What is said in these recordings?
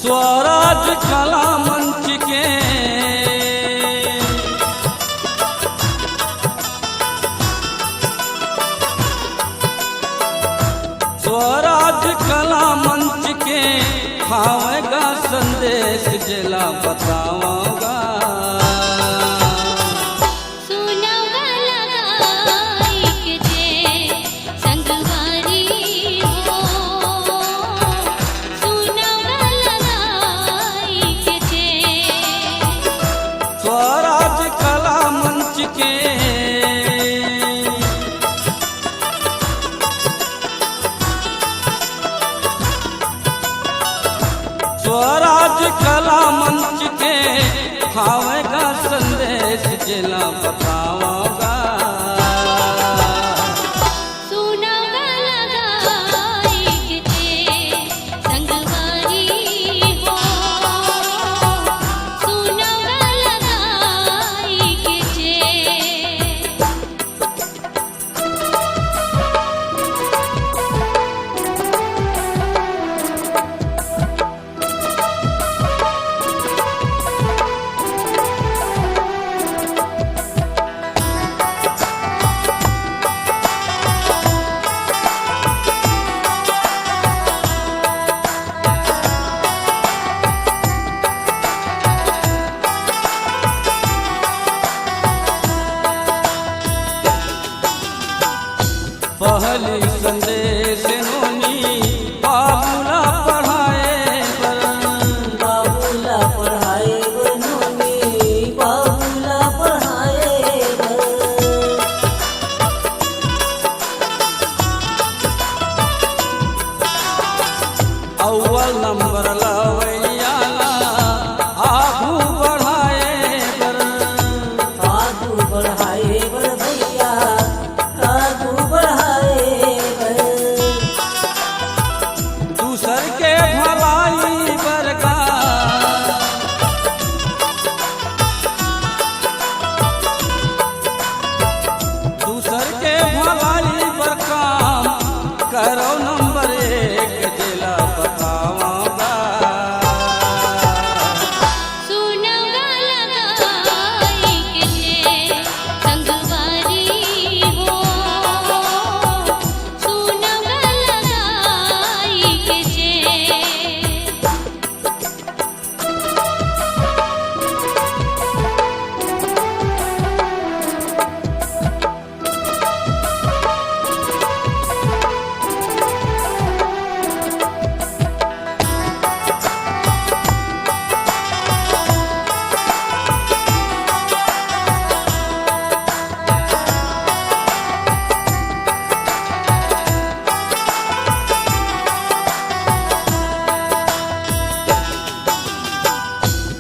स्वराज कला मंच के स्वराज कला मंच के खावेगा संदेश जिला बताऊंगा। स्वराज कला मंच के खावेगा संदेश जिला बताऊंगा। पहली संदेश नोनी बाबूला पढ़ाए बाबूला पढ़ाए नोनी बाबूला पढ़ाए अव्वल नंबर लवैया आगू बढ़ाए आगू बढ़ाए भैया दूसर के भलाई बरगा दूसर के भलाई बर काम करो नंबर 1 जिला बताऊंगा।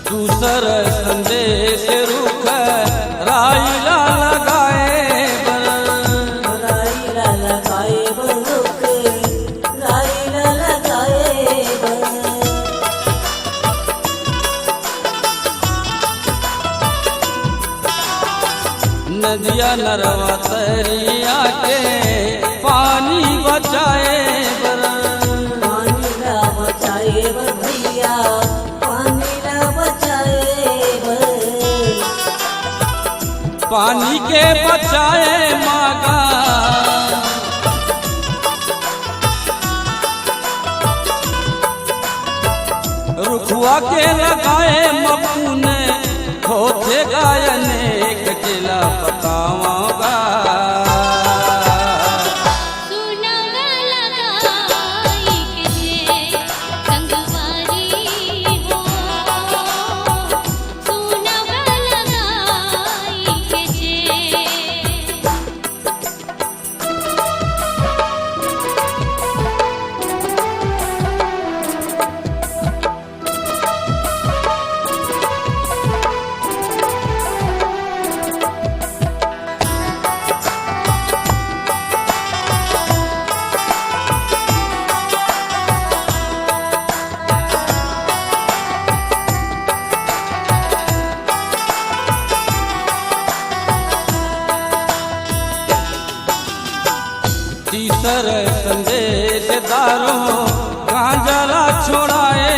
दूसर संदेश रुख राइला लगाए राइला लगाए रुख राइला लगाए नदिया नरवा तरिया के पानी बचाए भैया पानी के बचाए मागा रुखुआ के लगाए मपूने होते गायन एक जिला बताऊंगा। तीसर संदेश दारो गांजला छोड़ाए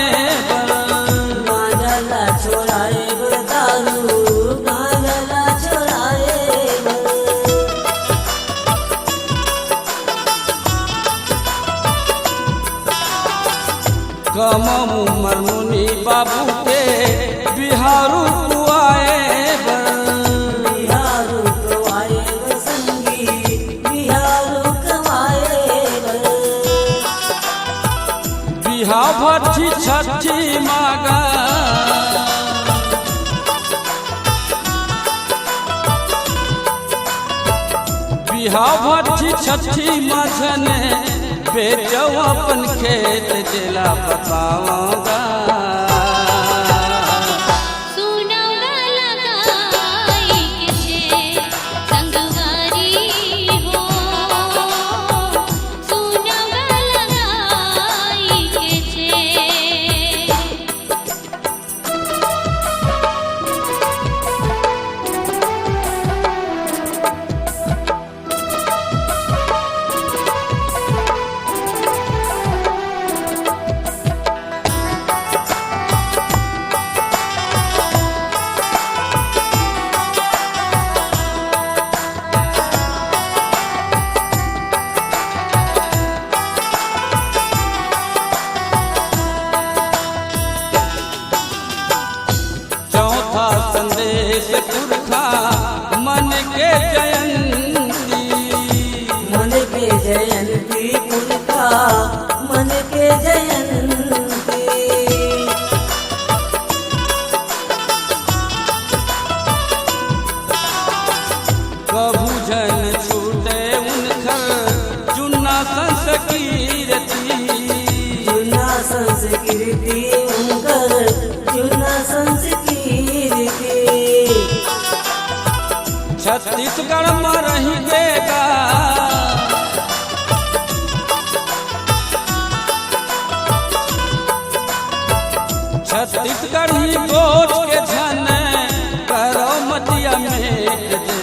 भट्टी छठी मागा बिहा भट्टी छठी मझने बेचो अपन खेत जिला बताऊंगा संदेश पुरखा मन के जयंती मन के जयंती पुरखा मन के जयंती कभू जन छूटे उनकर चुना संस्कीर्ति चुना संस्कृति उनकर चुना संस्कृति छत्तीसगढ़ में रही देगा छत्तीसगढ़ ही गोट के झन करो मटिया में